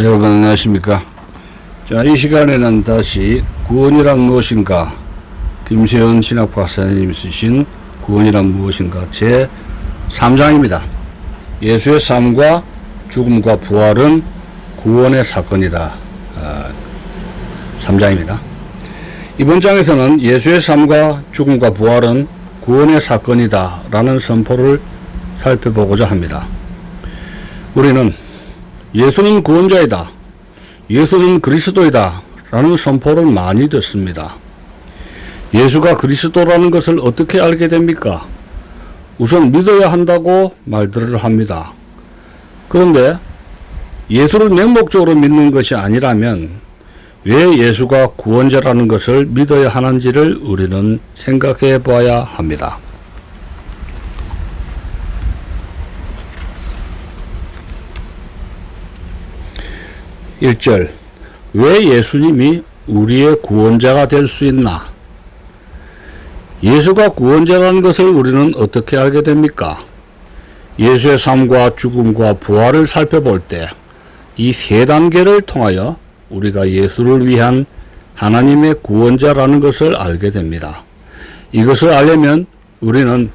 여러분 안녕하십니까. 자, 이 시간에는 다시 구원이란 무엇인가, 김세현 신학박사님이 쓰신 구원이란 무엇인가 제 3장입니다. 예수의 삶과 죽음과 부활은 구원의 사건이다. 3장입니다. 이번 장에서는 예수의 삶과 죽음과 부활은 구원의 사건이다 라는 선포를 살펴보고자 합니다. 우리는 예수는 구원자이다, 예수는 그리스도이다 라는 선포를 많이 듣습니다. 예수가 그리스도라는 것을 어떻게 알게 됩니까? 우선 믿어야 한다고 말들을 합니다. 그런데 예수를 맹목적으로 믿는 것이 아니라면 왜 예수가 구원자라는 것을 믿어야 하는지를 우리는 생각해 봐야 합니다. 1절, 왜 예수님이 우리의 구원자가 될 수 있나? 예수가 구원자라는 것을 우리는 어떻게 알게 됩니까? 예수의 삶과 죽음과 부활을 살펴볼 때 이 세 단계를 통하여 우리가 예수를 위한 하나님의 구원자라는 것을 알게 됩니다. 이것을 알려면 우리는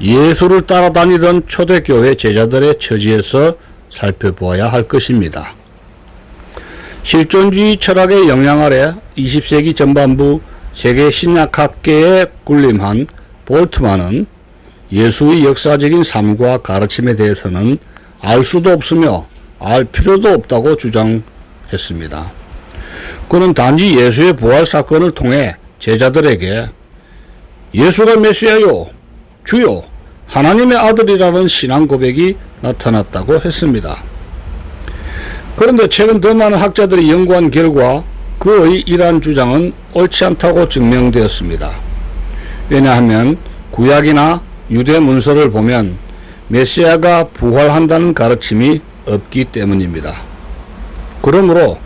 예수를 따라다니던 초대교회 제자들의 처지에서 살펴보아야 할 것입니다. 실존주의 철학의 영향 아래 20세기 전반부 세계 신약학계에 군림한 볼트만은 예수의 역사적인 삶과 가르침에 대해서는 알 수도 없으며 알 필요도 없다고 주장했습니다. 그는 단지 예수의 부활 사건을 통해 제자들에게 예수가 메시아요, 주요, 하나님의 아들이라는 신앙 고백이 나타났다고 했습니다. 그런데 최근 더 많은 학자들이 연구한 결과 그의 이러한 주장은 옳지 않다고 증명되었습니다. 왜냐하면 구약이나 유대 문서를 보면 메시아가 부활한다는 가르침이 없기 때문입니다. 그러므로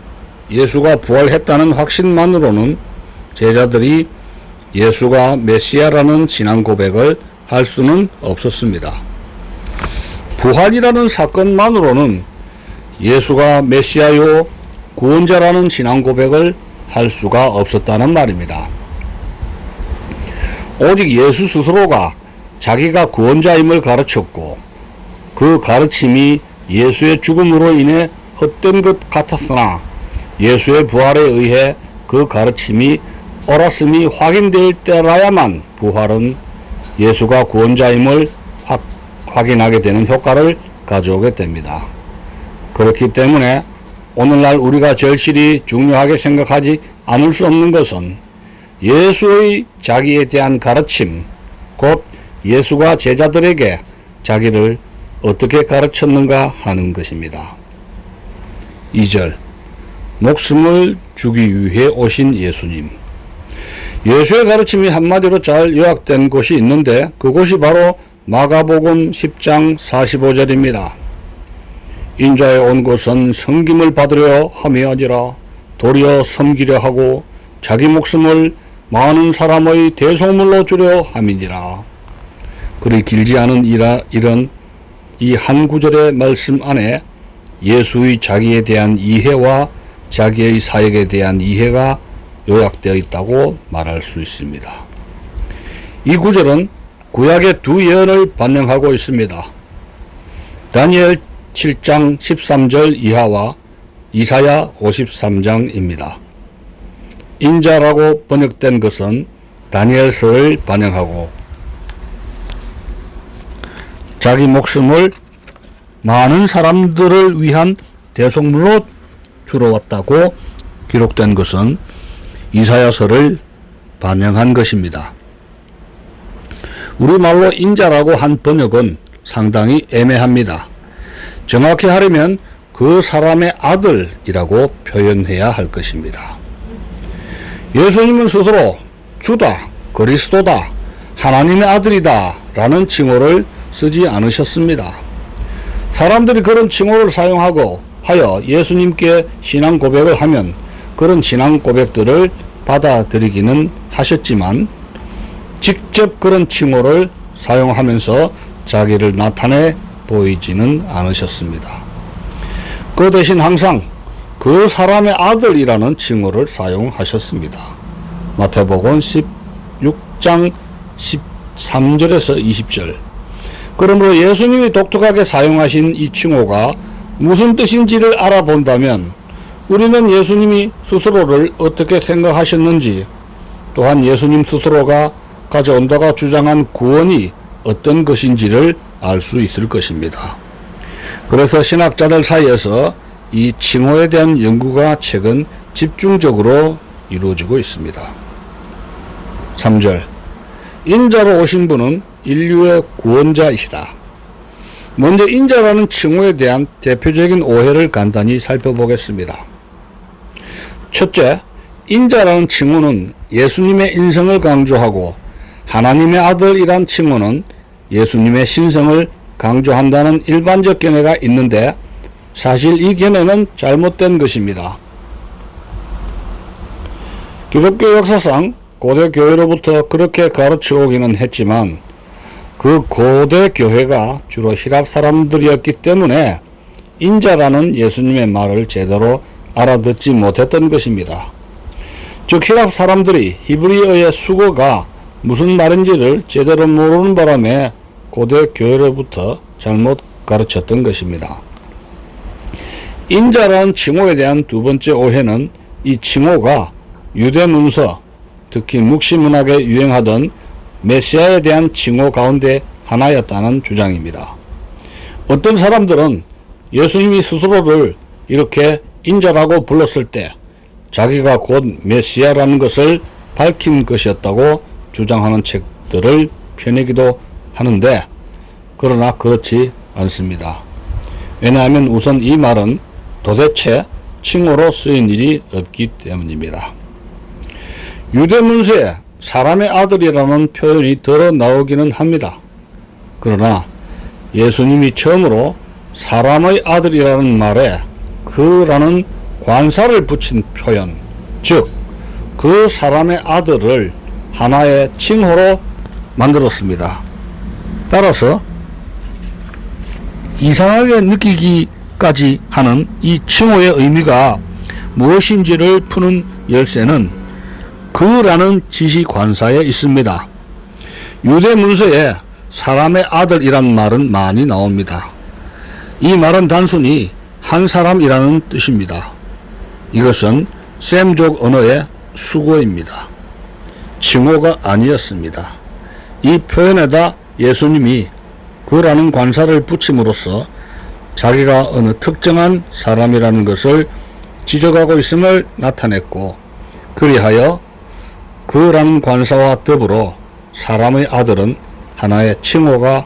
예수가 부활했다는 확신만으로는 제자들이 예수가 메시아라는 신앙 고백을 할 수는 없었습니다. 부활이라는 사건만으로는 예수가 메시아요, 구원자라는 신앙 고백을 할 수가 없었다는 말입니다. 오직 예수 스스로가 자기가 구원자임을 가르쳤고 그 가르침이 예수의 죽음으로 인해 헛된 것 같았으나 예수의 부활에 의해 그 가르침이 옳았음이 확인될 때라야만 부활은 예수가 구원자임을 확인하게 되는 효과를 가져오게 됩니다. 그렇기 때문에 오늘날 우리가 절실히 중요하게 생각하지 않을 수 없는 것은 예수의 자기에 대한 가르침, 곧 예수가 제자들에게 자기를 어떻게 가르쳤는가 하는 것입니다. 2절, 목숨을 주기 위해 오신 예수님. 예수의 가르침이 한마디로 잘 요약된 곳이 있는데 그곳이 바로 마가복음 10장 45절입니다. 인자에 온 것은 섬김을 받으려 함이 아니라 도리어 섬기려 하고 자기 목숨을 많은 사람의 대속물로 주려 함이니라. 그리 길지 않은 이런 이 한 구절의 말씀 안에 예수의 자기에 대한 이해와 자기의 사역에 대한 이해가 요약되어 있다고 말할 수 있습니다. 이 구절은 구약의 두 예언을 반영하고 있습니다. 다니엘 7장 13절 이하와 이사야 53장입니다. 인자라고 번역된 것은 다니엘서를 반영하고 자기 목숨을 많은 사람들을 위한 대속물로 주러 왔다고 기록된 것은 이사야서를 반영한 것입니다. 우리말로 인자라고 한 번역은 상당히 애매합니다. 정확히 하려면 그 사람의 아들이라고 표현해야 할 것입니다. 예수님은 스스로 주다, 그리스도다, 하나님의 아들이다 라는 칭호를 쓰지 않으셨습니다. 사람들이 그런 칭호를 사용하고 하여 예수님께 신앙 고백을 하면 그런 신앙 고백들을 받아들이기는 하셨지만 직접 그런 칭호를 사용하면서 자기를 나타내 보이지는 않으셨습니다. 그 대신 항상 그 사람의 아들이라는 칭호를 사용하셨습니다. 마태복음 16장 13절에서 20절. 그러므로 예수님이 독특하게 사용하신 이 칭호가 무슨 뜻인지를 알아본다면 우리는 예수님이 스스로를 어떻게 생각하셨는지, 또한 예수님 스스로가 가져온다고 주장한 구원이 어떤 것인지를 알 수 있을 것입니다. 그래서 신학자들 사이에서 이 칭호에 대한 연구가 최근 집중적으로 이루어지고 있습니다. 3절. 인자로 오신 분은 인류의 구원자이시다. 먼저 인자라는 칭호에 대한 대표적인 오해를 간단히 살펴보겠습니다. 첫째, 인자라는 칭호는 예수님의 인성을 강조하고 하나님의 아들이란 칭호는 예수님의 신성을 강조한다는 일반적 견해가 있는데 사실 이 견해는 잘못된 것입니다. 기독교 역사상 고대 교회로부터 그렇게 가르쳐 오기는 했지만 그 고대 교회가 주로 히랍 사람들이었기 때문에 인자라는 예수님의 말을 제대로 알아듣지 못했던 것입니다. 즉 히랍 사람들이 히브리어의 수거가 무슨 말인지를 제대로 모르는 바람에 고대 교회로부터 잘못 가르쳤던 것입니다. 인자라는 칭호에 대한 두 번째 오해는 이 칭호가 유대 문서, 특히 묵시문학에 유행하던 메시아에 대한 칭호 가운데 하나였다는 주장입니다. 어떤 사람들은 예수님이 스스로를 이렇게 인자라고 불렀을 때 자기가 곧 메시아라는 것을 밝힌 것이었다고 주장하는 책들을 펴내기도 하는데, 그러나 그렇지 않습니다. 왜냐하면 우선 이 말은 도대체 칭호로 쓰인 일이 없기 때문입니다. 유대 문서에 사람의 아들이라는 표현이 들어 나오기는 합니다. 그러나 예수님이 처음으로 사람의 아들이라는 말에 그라는 관사를 붙인 표현, 즉 그 사람의 아들을 하나의 칭호로 만들었습니다. 따라서 이상하게 느끼기까지 하는 이 칭호의 의미가 무엇인지를 푸는 열쇠는 그라는 지시 관사에 있습니다. 유대 문서에 사람의 아들이란 말은 많이 나옵니다. 이 말은 단순히 한 사람이라는 뜻입니다. 이것은 셈족 언어의 수고입니다. 칭호가 아니었습니다. 이 표현에다 예수님이 그라는 관사를 붙임으로써 자기가 어느 특정한 사람이라는 것을 지적하고 있음을 나타냈고, 그리하여 그라는 관사와 더불어 사람의 아들은 하나의 칭호가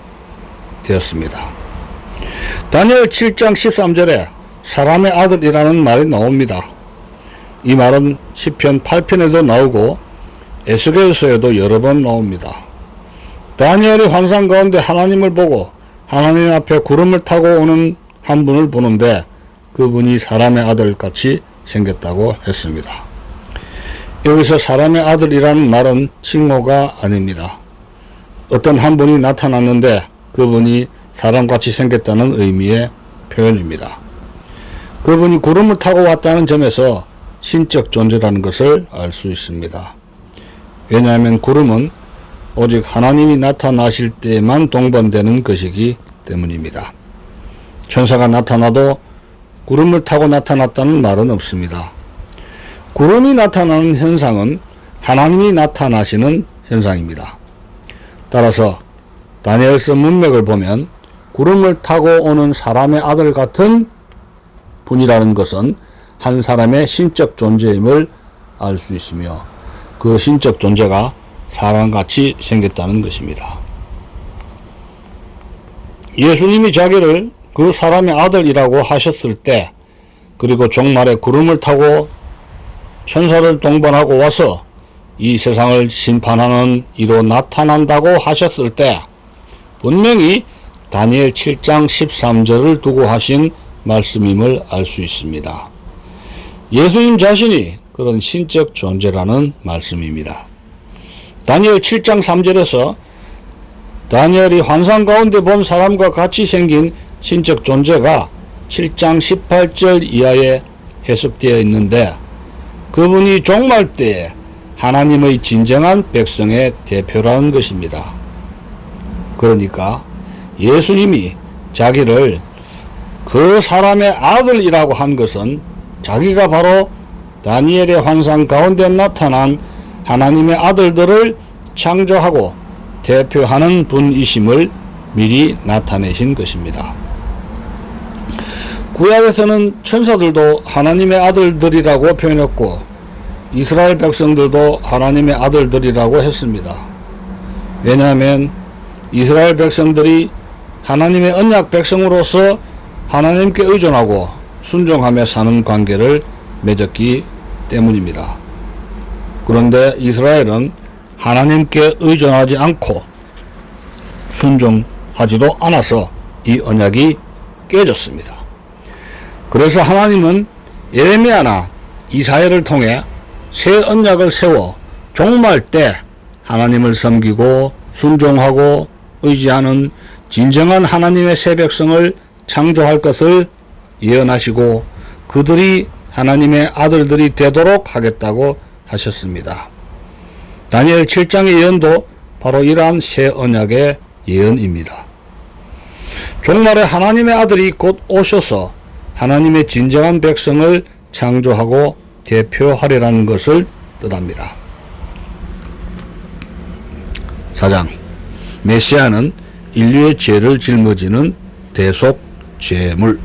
되었습니다. 다니엘 7장 13절에 사람의 아들이라는 말이 나옵니다. 이 말은 시편 8편에도 나오고 에스겔서에도 여러 번 나옵니다. 다니엘이 환상 가운데 하나님을 보고 하나님 앞에 구름을 타고 오는 한 분을 보는데 그분이 사람의 아들같이 생겼다고 했습니다. 여기서 사람의 아들이라는 말은 칭호가 아닙니다. 어떤 한 분이 나타났는데 그분이 사람같이 생겼다는 의미의 표현입니다. 그분이 구름을 타고 왔다는 점에서 신적 존재라는 것을 알 수 있습니다. 왜냐하면 구름은 오직 하나님이 나타나실 때만 동반되는 것이기 때문입니다. 천사가 나타나도 구름을 타고 나타났다는 말은 없습니다. 구름이 나타나는 현상은 하나님이 나타나시는 현상입니다. 따라서 다니엘서 문맥을 보면 구름을 타고 오는 사람의 아들 같은 분이라는 것은 한 사람의 신적 존재임을 알 수 있으며 그 신적 존재가 사람같이 생겼다는 것입니다. 예수님이 자기를 그 사람의 아들이라고 하셨을 때, 그리고 종말에 구름을 타고 천사를 동반하고 와서 이 세상을 심판하는 이로 나타난다고 하셨을 때 분명히 다니엘 7장 13절을 두고 하신 말씀임을 알 수 있습니다. 예수님 자신이 그런 신적 존재라는 말씀입니다. 다니엘 7장 3절에서 다니엘이 환상 가운데 본 사람과 같이 생긴 신적 존재가 7장 18절 이하에 해석되어 있는데 그분이 종말 때에 하나님의 진정한 백성의 대표라는 것입니다. 그러니까 예수님이 자기를 그 사람의 아들이라고 한 것은 자기가 바로 다니엘의 환상 가운데 나타난 하나님의 아들들을 창조하고 대표하는 분이심을 미리 나타내신 것입니다. 구약에서는 천사들도 하나님의 아들들이라고 표현했고 이스라엘 백성들도 하나님의 아들들이라고 했습니다. 왜냐하면 이스라엘 백성들이 하나님의 언약 백성으로서 하나님께 의존하고 순종하며 사는 관계를 맺었기 때문입니다. 그런데 이스라엘은 하나님께 의존하지 않고 순종하지도 않아서 이 언약이 깨졌습니다. 그래서 하나님은 예레미야나 이사야를 통해 새 언약을 세워 종말 때 하나님을 섬기고 순종하고 의지하는 진정한 하나님의 새 백성을 창조할 것을 예언하시고 그들이 하나님의 아들들이 되도록 하겠다고 하셨습니다. 다니엘 7장의 예언도 바로 이러한 새 언약의 예언입니다. 종말에 하나님의 아들이 곧 오셔서 하나님의 진정한 백성을 창조하고 대표하리라는 것을 뜻합니다. 4장 메시아는 인류의 죄를 짊어지는 대속 제물.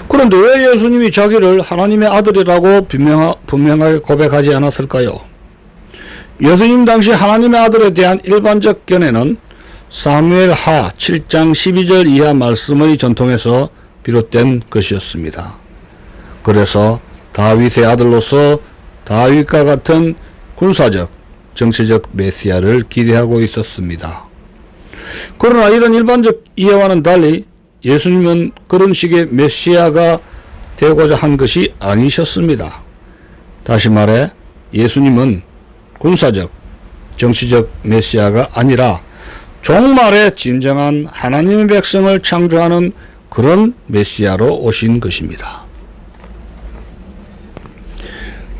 그런데 왜 예수님이 자기를 하나님의 아들이라고 분명하게 고백하지 않았을까요? 예수님 당시 하나님의 아들에 대한 일반적 견해는 사무엘하 7장 12절 이하 말씀의 전통에서 비롯된 것이었습니다. 그래서 다윗의 아들로서 다윗과 같은 군사적, 정치적 메시아를 기대하고 있었습니다. 그러나 이런 일반적 이해와는 달리 예수님은 그런 식의 메시아가 되고자 한 것이 아니셨습니다. 다시 말해 예수님은 군사적, 정치적 메시아가 아니라 종말에 진정한 하나님의 백성을 창조하는 그런 메시아로 오신 것입니다.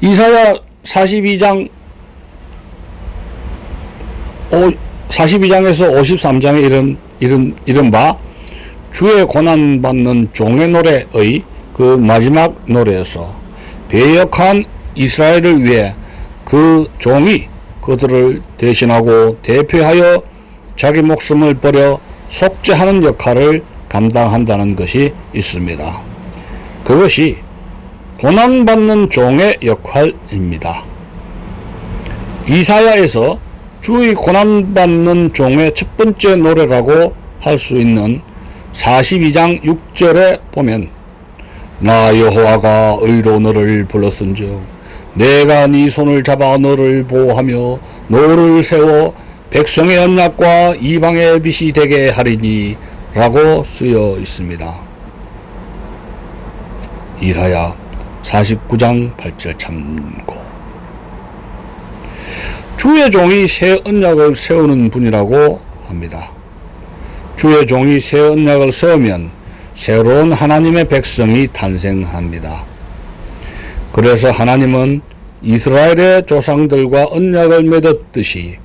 이사야 42장에서 53장에 이른바 주의 고난받는 종의 노래의 그 마지막 노래에서 배역한 이스라엘을 위해 그 종이 그들을 대신하고 대표하여 자기 목숨을 버려 속죄하는 역할을 감당한다는 것이 있습니다. 그것이 고난받는 종의 역할입니다. 이사야에서 주의 고난받는 종의 첫 번째 노래라고 할 수 있는 42장 6절에 보면 나 여호와가 의로 너를 불렀은즉 내가 네 손을 잡아 너를 보호하며 너를 세워 백성의 언약과 이방의 빛이 되게 하리니 라고 쓰여 있습니다. 이사야 49장 8절 참고. 주의 종이 새 언약을 세우는 분이라고 합니다. 주의 종이 새 언약을 세우면 새로운 하나님의 백성이 탄생합니다. 그래서 하나님은 이스라엘의 조상들과 언약을 맺었듯이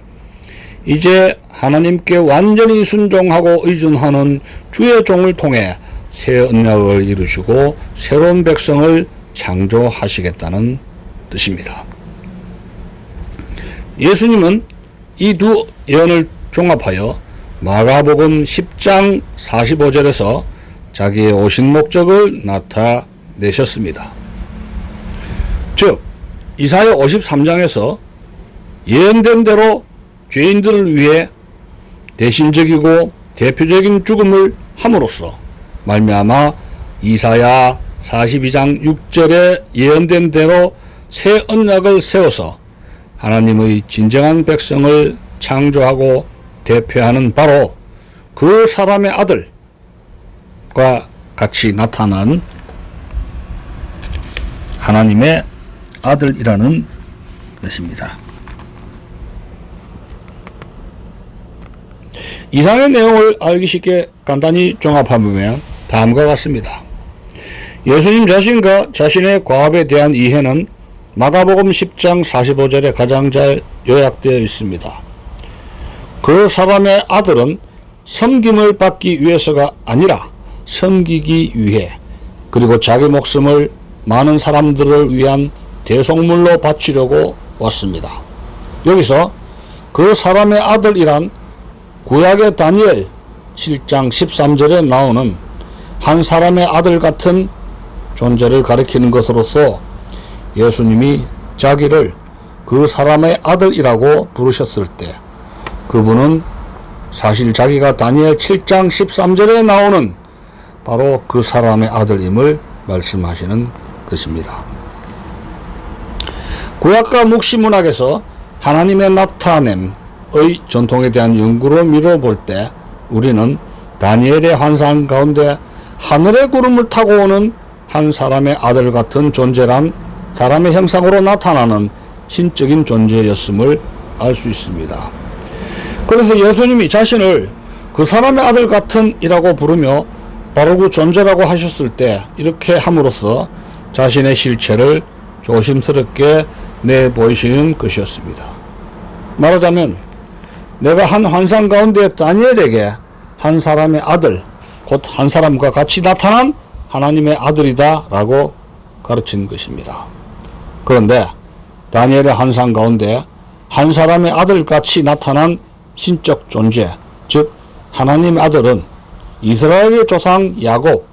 이제 하나님께 완전히 순종하고 의존하는 주의 종을 통해 새 언약을 이루시고 새로운 백성을 창조하시겠다는 뜻입니다. 예수님은 이 두 예언을 종합하여 마가복음 10장 45절에서 자기의 오신 목적을 나타내셨습니다. 즉 이사야 53장에서 예언된 대로 죄인들을 위해 대신적이고 대표적인 죽음을 함으로써 말미암아 이사야 42장 6절에 예언된 대로 새 언약을 세워서 하나님의 진정한 백성을 창조하고 대표하는 바로 그 사람의 아들과 같이 나타난 하나님의 아들이라는 것입니다. 이상의 내용을 알기 쉽게 간단히 종합해보면 다음과 같습니다. 예수님 자신과 자신의 과업에 대한 이해는 마가복음 10장 45절에 가장 잘 요약되어 있습니다. 그 사람의 아들은 섬김을 받기 위해서가 아니라 섬기기 위해, 그리고 자기 목숨을 많은 사람들을 위한 대속물로 바치려고 왔습니다. 여기서 그 사람의 아들이란 구약의 다니엘 7장 13절에 나오는 한 사람의 아들 같은 존재를 가리키는 것으로서 예수님이 자기를 그 사람의 아들이라고 부르셨을 때 그분은 사실 자기가 다니엘 7장 13절에 나오는 바로 그 사람의 아들임을 말씀하시는 것입니다. 구약과 묵시문학에서 하나님의 나타냄의 전통에 대한 연구로 미뤄볼 때 우리는 다니엘의 환상 가운데 하늘의 구름을 타고 오는 한 사람의 아들 같은 존재란 사람의 형상으로 나타나는 신적인 존재였음을 알 수 있습니다. 그래서 예수님이 자신을 그 사람의 아들 같은 이라고 부르며 바로 그 존재라고 하셨을 때 이렇게 함으로써 자신의 실체를 조심스럽게 내보이시는 것이었습니다. 말하자면 내가 한 환상 가운데 다니엘에게 한 사람의 아들, 곧 한 사람과 같이 나타난 하나님의 아들이다 라고 가르친 것입니다. 그런데 다니엘의 환상 가운데 한 사람의 아들같이 나타난 신적 존재, 즉 하나님의 아들은 이스라엘의 조상 야곱,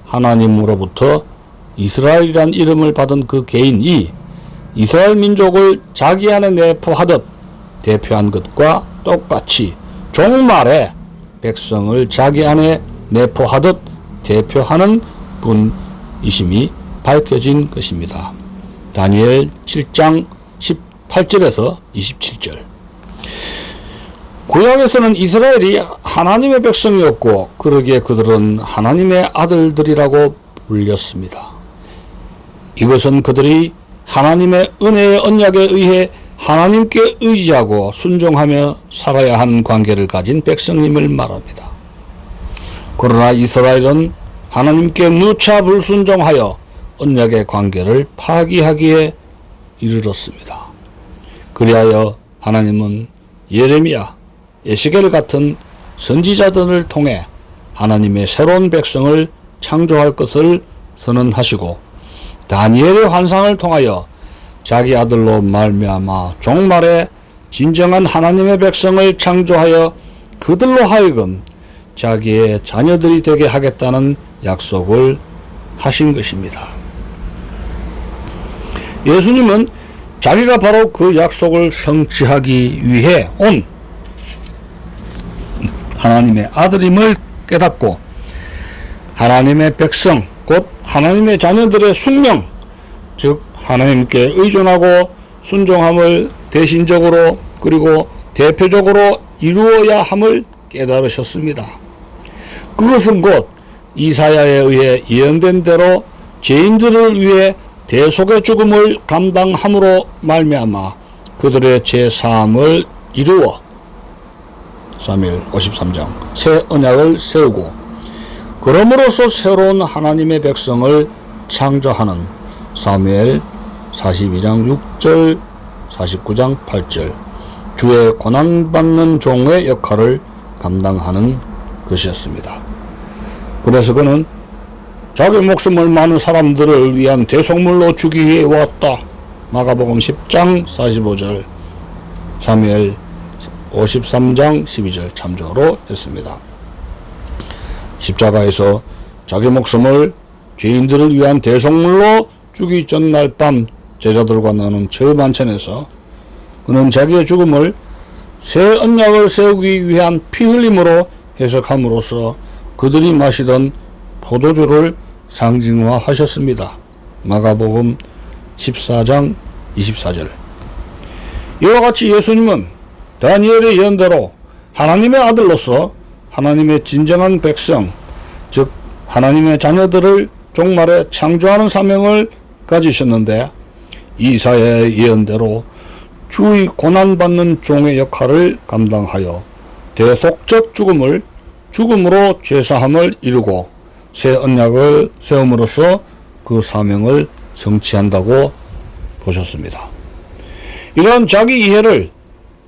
하나님으로부터 이스라엘이란 이름을 받은 그 개인이 이스라엘 민족을 자기 안에 내포하듯 대표한 것과 똑같이 종말에 백성을 자기 안에 내포하듯 대표하는 분이심이 밝혀진 것입니다. 다니엘 7장 18절에서 27절. 구약에서는 이스라엘이 하나님의 백성이었고 그러기에 그들은 하나님의 아들들이라고 불렸습니다. 이것은 그들이 하나님의 은혜의 언약에 의해 하나님께 의지하고 순종하며 살아야 하는 관계를 가진 백성임을 말합니다. 그러나 이스라엘은 하나님께 누차 불순종하여 언약의 관계를 파기하기에 이르렀습니다. 그리하여 하나님은 예레미야, 에스겔 같은 선지자들을 통해 하나님의 새로운 백성을 창조할 것을 선언하시고 다니엘의 환상을 통하여 자기 아들로 말미암아 종말에 진정한 하나님의 백성을 창조하여 그들로 하여금 자기의 자녀들이 되게 하겠다는 약속을 하신 것입니다. 예수님은 자기가 바로 그 약속을 성취하기 위해 온 하나님의 아들임을 깨닫고 하나님의 백성, 곧 하나님의 자녀들의 숙명, 즉 하나님께 의존하고 순종함을 대신적으로 그리고 대표적으로 이루어야 함을 깨달으셨습니다. 그것은 곧 이사야에 의해 예언된 대로 죄인들을 위해 대속의 죽음을 감당함으로 말미암아 그들의 죄사함을 이루어 사무엘 53장 새 언약을 세우고 그럼으로써 새로운 하나님의 백성을 창조하는 사무엘 42장 6절 49장 8절 주의 고난받는 종의 역할을 감당하는 것이었습니다. 그래서 그는 자기 목숨을 많은 사람들을 위한 대속물로 주기 위해 왔다. 마가복음 10장 45절 사무엘 53장 12절 참조로 했습니다. 십자가에서 자기 목숨을 죄인들을 위한 대속물로 주기 전날 밤 제자들과 나눈 제만찬에서 그는 자기의 죽음을 새 언약을 세우기 위한 피 흘림으로 해석함으로써 그들이 마시던 포도주를 상징화하셨습니다. 마가복음 14장 24절. 이와 같이 예수님은 다니엘의 예언대로 하나님의 아들로서 하나님의 진정한 백성, 즉 하나님의 자녀들을 종말에 창조하는 사명을 가지셨는데 이사야의 예언대로 주의 고난받는 종의 역할을 감당하여 대속적 죽음을 죽음으로 죄사함을 이루고 새 언약을 세움으로써 그 사명을 성취한다고 보셨습니다. 이러한 자기 이해를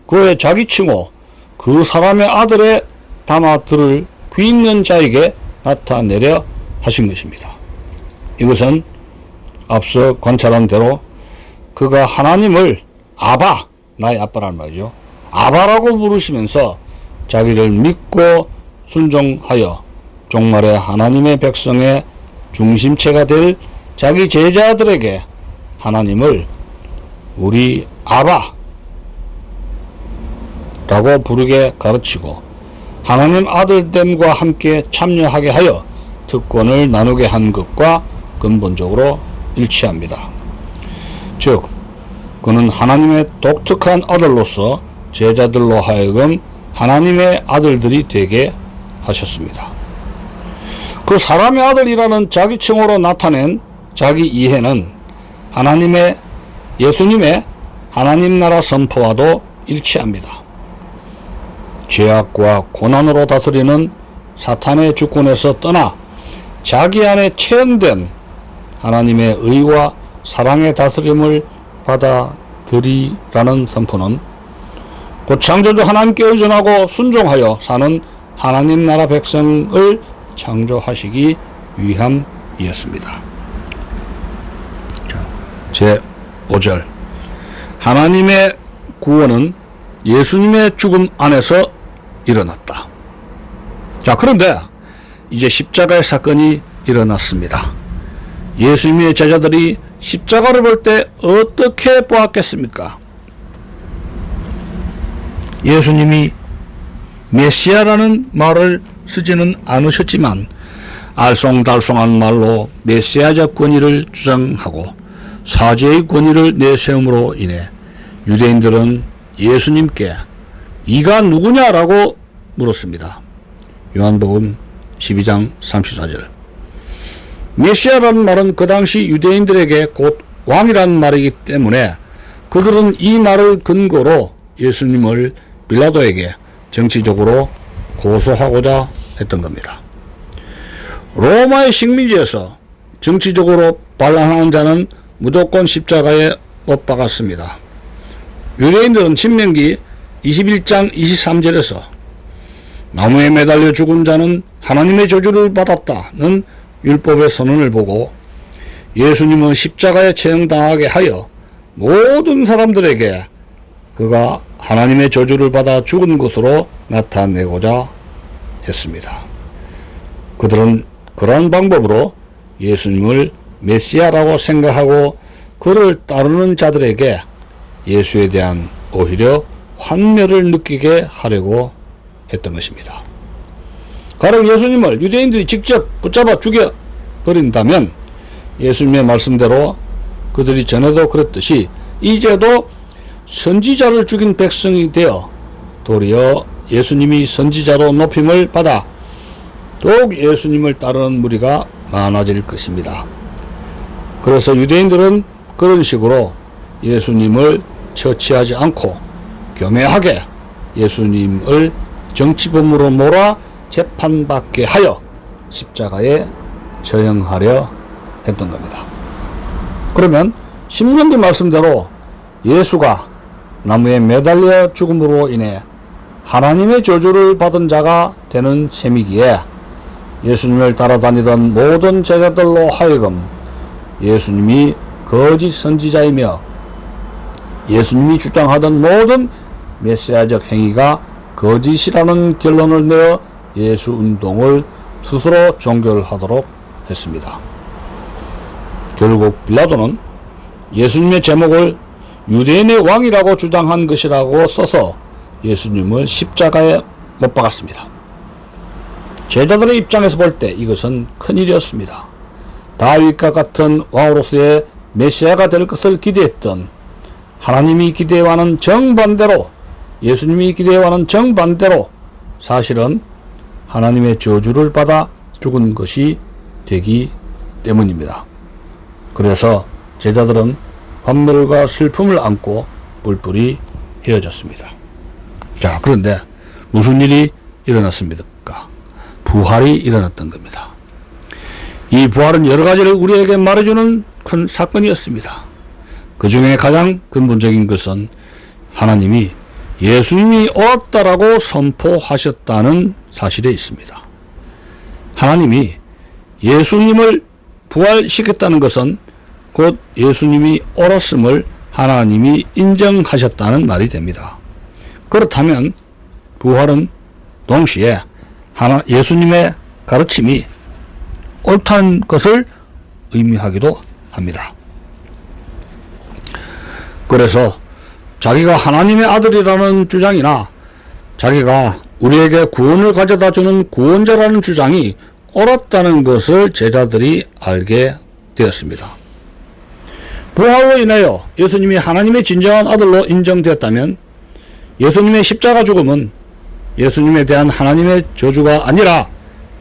그의 자기 칭호, 그 사람의 아들에 담아 들을 귀 있는 자에게 나타내려 하신 것입니다. 이것은 앞서 관찰한 대로 그가 하나님을 아바, 나의 아빠란 말이죠. 아바라고 부르시면서 자기를 믿고 순종하여 종말의 하나님의 백성의 중심체가 될 자기 제자들에게 하나님을 우리 아바 라고 부르게 가르치고 하나님 아들됨과 함께 참여하게 하여 특권을 나누게 한 것과 근본적으로 일치합니다. 즉 그는 하나님의 독특한 아들로서 제자들로 하여금 하나님의 아들들이 되게 하셨습니다. 그 사람의 아들이라는 자기 칭호로 나타낸 자기 이해는 예수님의 하나님 나라 선포와도 일치합니다. 죄악과 고난으로 다스리는 사탄의 주권에서 떠나 자기 안에 체현된 하나님의 의와 사랑의 다스림을 받아들이라는 선포는 곧 창조주 하나님께 의존하고 순종하여 사는 하나님 나라 백성을 창조하시기 위함이었습니다. 제 5절 하나님의 구원은 예수님의 죽음 안에서 일어났다. 자, 그런데 이제 십자가의 사건이 일어났습니다. 예수님의 제자들이 십자가를 볼 때 어떻게 보았겠습니까? 예수님이 메시아라는 말을 쓰지는 않으셨지만 알쏭달쏭한 말로 메시아적 권위를 주장하고 사죄의 권위를 내세움으로 인해 유대인들은 예수님께 네가 누구냐라고 물었습니다. 요한복음 12장 34절. 메시아라는 말은 그 당시 유대인들에게 곧 왕이라는 말이기 때문에 그들은 이 말을 근거로 예수님을 빌라도에게 정치적으로 고소하고자 했던 겁니다. 로마의 식민지에서 정치적으로 반란하는 자는 무조건 십자가에 못 박았습니다. 유대인들은 신명기 21장 23절에서 나무에 매달려 죽은 자는 하나님의 저주를 받았다는 율법의 선언을 보고 예수님은 십자가에 처형당하게 하여 모든 사람들에게 그가 하나님의 저주를 받아 죽은 것으로 나타내고자 했습니다. 그들은 그러한 방법으로 예수님을 메시아라고 생각하고 그를 따르는 자들에게 예수에 대한 오히려 환멸을 느끼게 하려고 했던 것입니다. 가령 예수님을 유대인들이 직접 붙잡아 죽여버린다면 예수님의 말씀대로 그들이 전에도 그랬듯이 이제도 선지자를 죽인 백성이 되어 도리어 예수님이 선지자로 높임을 받아 더욱 예수님을 따르는 무리가 많아질 것입니다. 그래서 유대인들은 그런 식으로 예수님을 처치하지 않고 교묘하게 예수님을 정치범으로 몰아 재판받게 하여 십자가에 처형하려 했던 겁니다. 그러면 신명기 말씀대로 예수가 나무에 매달려 죽음으로 인해 하나님의 저주를 받은 자가 되는 셈이기에 예수님을 따라다니던 모든 제자들로 하여금 예수님이 거짓 선지자이며 예수님이 주장하던 모든 메시아적 행위가 거짓이라는 결론을 내어 예수 운동을 스스로 종결하도록 했습니다. 결국 빌라도는 예수님의 제목을 유대인의 왕이라고 주장한 것이라고 써서 예수님을 십자가에 못 박았습니다. 제자들의 입장에서 볼 때 이것은 큰일이었습니다. 다윗과 같은 왕으로서의 메시아가 될 것을 기대했던 하나님이 기대와는 정반대로 예수님이 기대와는 정반대로 사실은 하나님의 저주를 받아 죽은 것이 되기 때문입니다. 그래서 제자들은 환멸과 슬픔을 안고 뿔뿔이 헤어졌습니다. 자, 그런데 무슨 일이 일어났습니까? 부활이 일어났던 겁니다. 이 부활은 여러 가지를 우리에게 말해주는 큰 사건이었습니다. 그 중에 가장 근본적인 것은 하나님이 예수님이 옳았다라고 선포하셨다는 사실에 있습니다. 하나님이 예수님을 부활시켰다는 것은 곧 예수님이 옳았음을 하나님이 인정하셨다는 말이 됩니다. 그렇다면 부활은 동시에 예수님의 가르침이 옳다는 것을 의미하기도 합니다. 그래서 자기가 하나님의 아들이라는 주장이나 자기가 우리에게 구원을 가져다 주는 구원자라는 주장이 옳았다는 것을 제자들이 알게 되었습니다. 부활로 인하여 예수님이 하나님의 진정한 아들로 인정되었다면 예수님의 십자가 죽음은 예수님에 대한 하나님의 저주가 아니라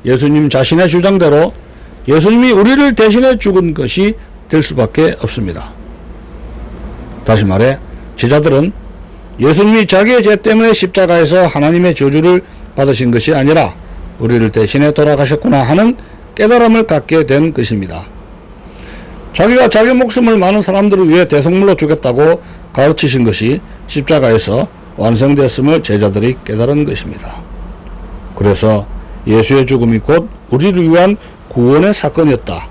예수님 자신의 주장대로 예수님이 우리를 대신해 죽은 것이 될 수밖에 없습니다. 다시 말해 제자들은 예수님이 자기의 죄 때문에 십자가에서 하나님의 저주를 받으신 것이 아니라 우리를 대신해 돌아가셨구나 하는 깨달음을 갖게 된 것입니다. 자기가 자기 목숨을 많은 사람들을 위해 대속물로 주겠다고 가르치신 것이 십자가에서 완성되었음을 제자들이 깨달은 것입니다. 그래서 예수의 죽음이 곧 우리를 위한 구원의 사건이었다.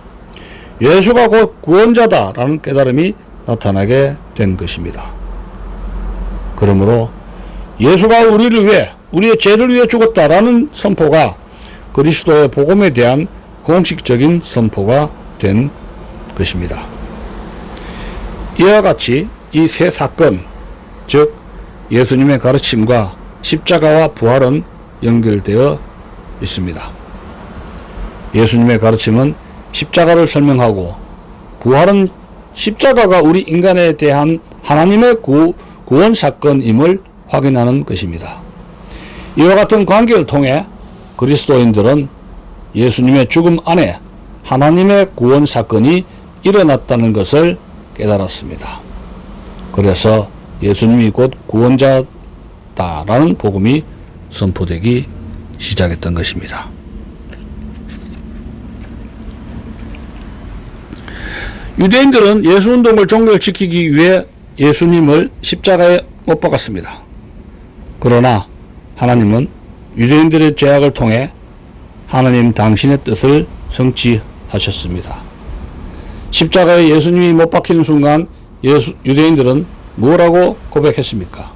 예수가 곧 구원자다라는 깨달음이 나타나게 된 것입니다. 그러므로 예수가 우리를 위해 우리의 죄를 위해 죽었다라는 선포가 그리스도의 복음에 대한 공식적인 선포가 된 것입니다. 이와 같이 이 세 사건, 즉 예수님의 가르침과 십자가와 부활은 연결되어 있습니다. 예수님의 가르침은 십자가를 설명하고 부활은 십자가가 우리 인간에 대한 하나님의 구원 사건임을 확인하는 것입니다. 이와 같은 관계를 통해 그리스도인들은 예수님의 죽음 안에 하나님의 구원 사건이 일어났다는 것을 깨달았습니다. 그래서 예수님이 곧 구원자다라는 복음이 선포되기 시작했던 것입니다. 유대인들은 예수운동을 종결시키기 위해 예수님을 십자가에 못 박았습니다. 그러나 하나님은 유대인들의 죄악을 통해 하나님 당신의 뜻을 성취하셨습니다. 십자가에 예수님이 못 박힌 순간 유대인들은 뭐라고 고백했습니까?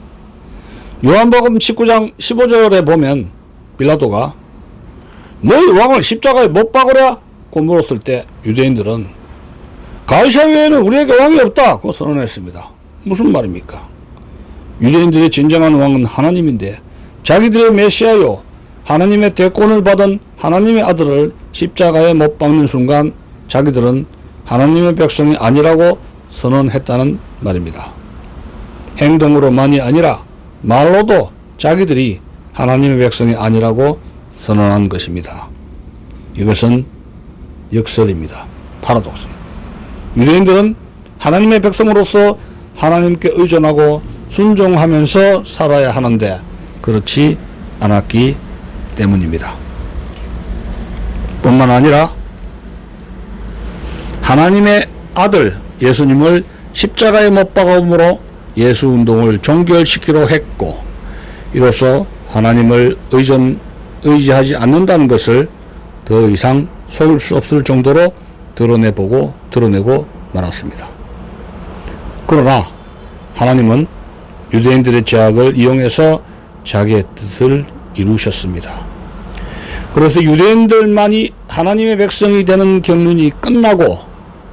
요한복음 19장 15절에 보면 빌라도가 너희 왕을 십자가에 못 박으랴고 물었을 때 유대인들은 가이사 외에는 우리에게 왕이 없다고 선언했습니다. 무슨 말입니까? 유대인들의 진정한 왕은 하나님인데 자기들의 메시아요 하나님의 대권을 받은 하나님의 아들을 십자가에 못 박는 순간 자기들은 하나님의 백성이 아니라고 선언했다는 말입니다. 행동으로만이 아니라 말로도 자기들이 하나님의 백성이 아니라고 선언한 것입니다. 이것은 역설입니다. 파라독스. 유대인들은 하나님의 백성으로서 하나님께 의존하고 순종하면서 살아야 하는데 그렇지 않았기 때문입니다. 뿐만 아니라 하나님의 아들 예수님을 십자가에 못 박음으로 예수운동을 종결시키려 했고 이로써 하나님을 의지하지 않는다는 것을 더 이상 속일 수 없을 정도로 드러내고 말았습니다. 그러나 하나님은 유대인들의 죄악을 이용해서 자기의 뜻을 이루셨습니다. 그래서 유대인들만이 하나님의 백성이 되는 경륜이 끝나고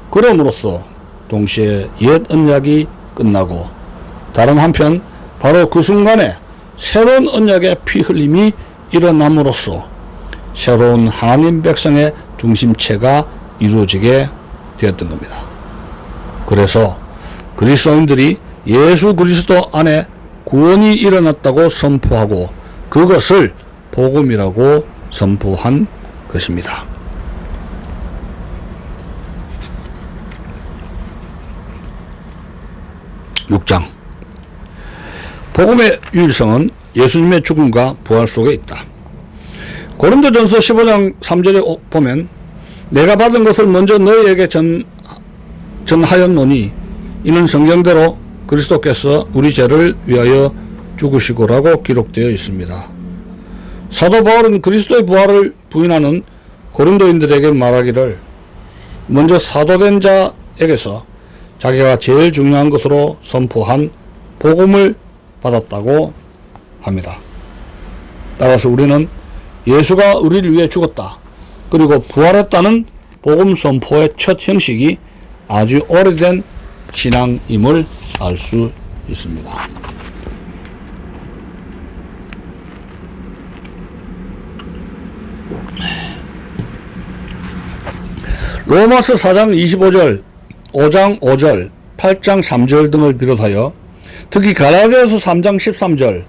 그럼으로써 동시에 옛 언약이 끝나고 다른 한편 바로 그 순간에 새로운 언약의 피 흘림이 일어남으로써 새로운 하나님 백성의 중심체가 이루어지게 되었던 겁니다. 그래서 그리스도인들이 예수 그리스도 안에 구원이 일어났다고 선포하고 그것을 복음이라고 선포한 것입니다. (6장) 복음의 유일성은 예수님의 죽음과 부활 속에 있다. 고린도전서 15장 3절에 보면 내가 받은 것을 먼저 너희에게 전하였노니 이는 성경대로 그리스도께서 우리 죄를 위하여 죽으시고라고 기록되어 있습니다. 사도 바울은 그리스도의 부활을 부인하는 고린도인들에게 말하기를 먼저 사도된 자에게서 자기가 제일 중요한 것으로 선포한 복음을 받았다고 합니다. 따라서 우리는 예수가 우리를 위해 죽었다, 그리고 부활했다는 복음 선포의 첫 형식이 아주 오래된 신앙임을 알 수 있습니다. 로마서 4장 25절, 5장 5절, 8장 3절 등을 비롯하여 특히 갈라디아서 3장 13절,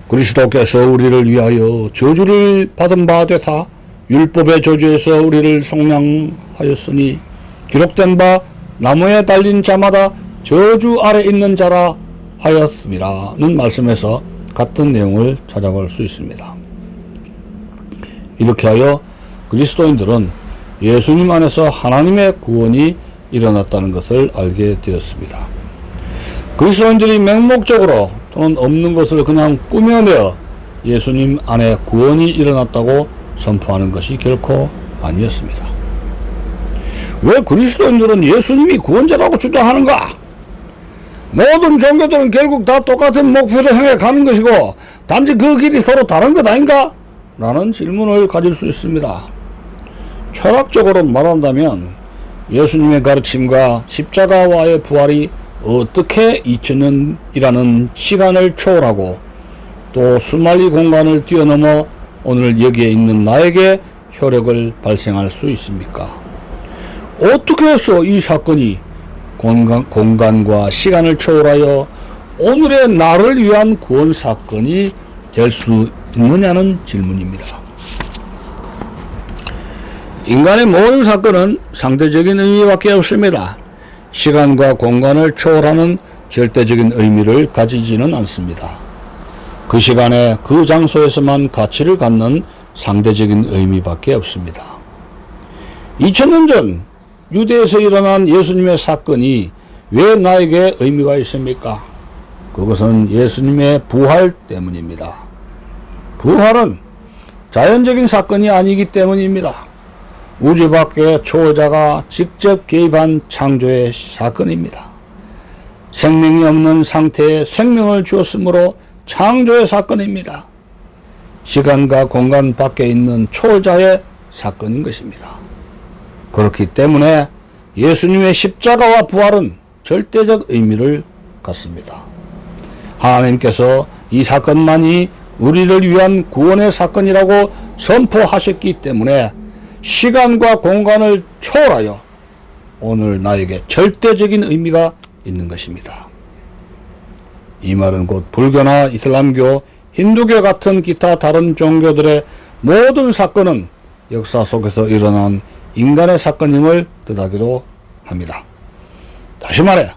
그리스도께서 우리를 위하여 저주를 받은 바 되사 율법의 저주에서 우리를 속량하였으니 기록된 바 나무에 달린 자마다 저주 아래 있는 자라 하였음이라는 말씀에서 같은 내용을 찾아볼 수 있습니다. 이렇게 하여 그리스도인들은 예수님 안에서 하나님의 구원이 일어났다는 것을 알게 되었습니다. 그리스도인들이 맹목적으로 또는 없는 것을 그냥 꾸며내어 예수님 안에 구원이 일어났다고 선포하는 것이 결코 아니었습니다. 왜 그리스도인들은 예수님이 구원자라고 주장하는가? 모든 종교들은 결국 다 똑같은 목표를 향해 가는 것이고 단지 그 길이 서로 다른 것 아닌가? 라는 질문을 가질 수 있습니다. 철학적으로 말한다면 예수님의 가르침과 십자가와의 부활이 어떻게 2000년이라는 시간을 초월하고 또 수만리 공간을 뛰어넘어 오늘 여기에 있는 나에게 효력을 발생할 수 있습니까? 어떻게 해서 이 사건이 공간과 시간을 초월하여 오늘의 나를 위한 구원 사건이 될 수 있느냐는 질문입니다. 인간의 모든 사건은 상대적인 의미밖에 없습니다. 시간과 공간을 초월하는 절대적인 의미를 가지지는 않습니다. 그 시간에 그 장소에서만 가치를 갖는 상대적인 의미밖에 없습니다. 2000년 전 유대에서 일어난 예수님의 사건이 왜 나에게 의미가 있습니까? 그것은 예수님의 부활 때문입니다. 부활은 자연적인 사건이 아니기 때문입니다. 우주 밖의 초자가 직접 개입한 창조의 사건입니다. 생명이 없는 상태에 생명을 주었으므로 창조의 사건입니다. 시간과 공간 밖에 있는 초자의 사건인 것입니다. 그렇기 때문에 예수님의 십자가와 부활은 절대적 의미를 갖습니다. 하나님께서 이 사건만이 우리를 위한 구원의 사건이라고 선포하셨기 때문에 시간과 공간을 초월하여 오늘 나에게 절대적인 의미가 있는 것입니다. 이 말은 곧 불교나 이슬람교, 힌두교 같은 기타 다른 종교들의 모든 사건은 역사 속에서 일어난 인간의 사건임을 뜻하기도 합니다. 다시 말해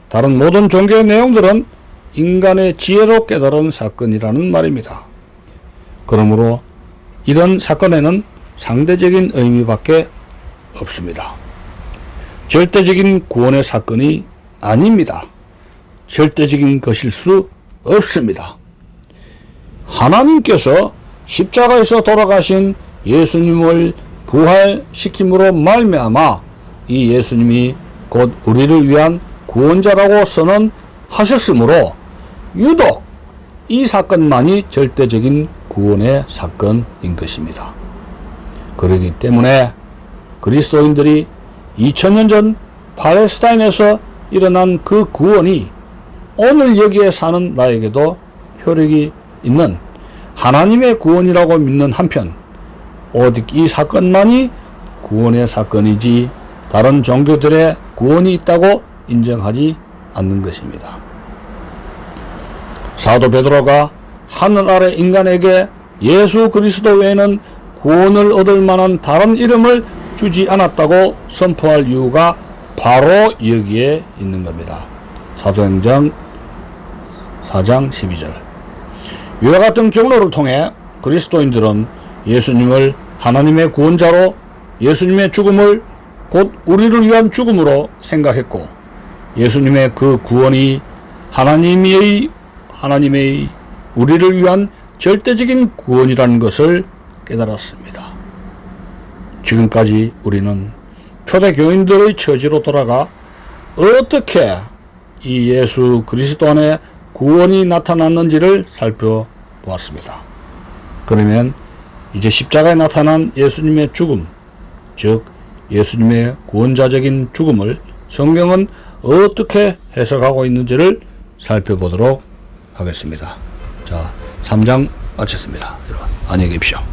다른 모든 종교의 내용들은 인간의 지혜로 깨달은 사건이라는 말입니다. 그러므로 이런 사건에는 상대적인 의미밖에 없습니다. 절대적인 구원의 사건이 아닙니다. 절대적인 것일 수 없습니다. 하나님께서 십자가에서 돌아가신 예수님을 부활시킴으로 말미암아 이 예수님이 곧 우리를 위한 구원자라고 선언하셨으므로 유독 이 사건만이 절대적인 구원의 사건인 것입니다. 그렇기 때문에 그리스도인들이 2000년 전 팔레스타인에서 일어난 그 구원이 오늘 여기에 사는 나에게도 효력이 있는 하나님의 구원이라고 믿는 한편 오직 이 사건만이 구원의 사건이지 다른 종교들의 구원이 있다고 인정하지 않는 것입니다. 사도 베드로가 하늘 아래 인간에게 예수 그리스도 외에는 구원을 얻을 만한 다른 이름을 주지 않았다고 선포할 이유가 바로 여기에 있는 겁니다. 사도행전 4장 12절. 이와 같은 경로를 통해 그리스도인들은 예수님을 하나님의 구원자로 예수님의 죽음을 곧 우리를 위한 죽음으로 생각했고, 예수님의 그 구원이 하나님의 우리를 위한 절대적인 구원이라는 것을 깨달았습니다. 지금까지 우리는 초대 교인들의 처지로 돌아가 어떻게 이 예수 그리스도 안에 구원이 나타났는지를 살펴보았습니다. 그러면 이제 십자가에 나타난 예수님의 죽음, 즉 예수님의 구원자적인 죽음을 성경은 어떻게 해석하고 있는지를 살펴보도록 하겠습니다. 자, 3장 마쳤습니다. 여러분, 안녕히 계십시오.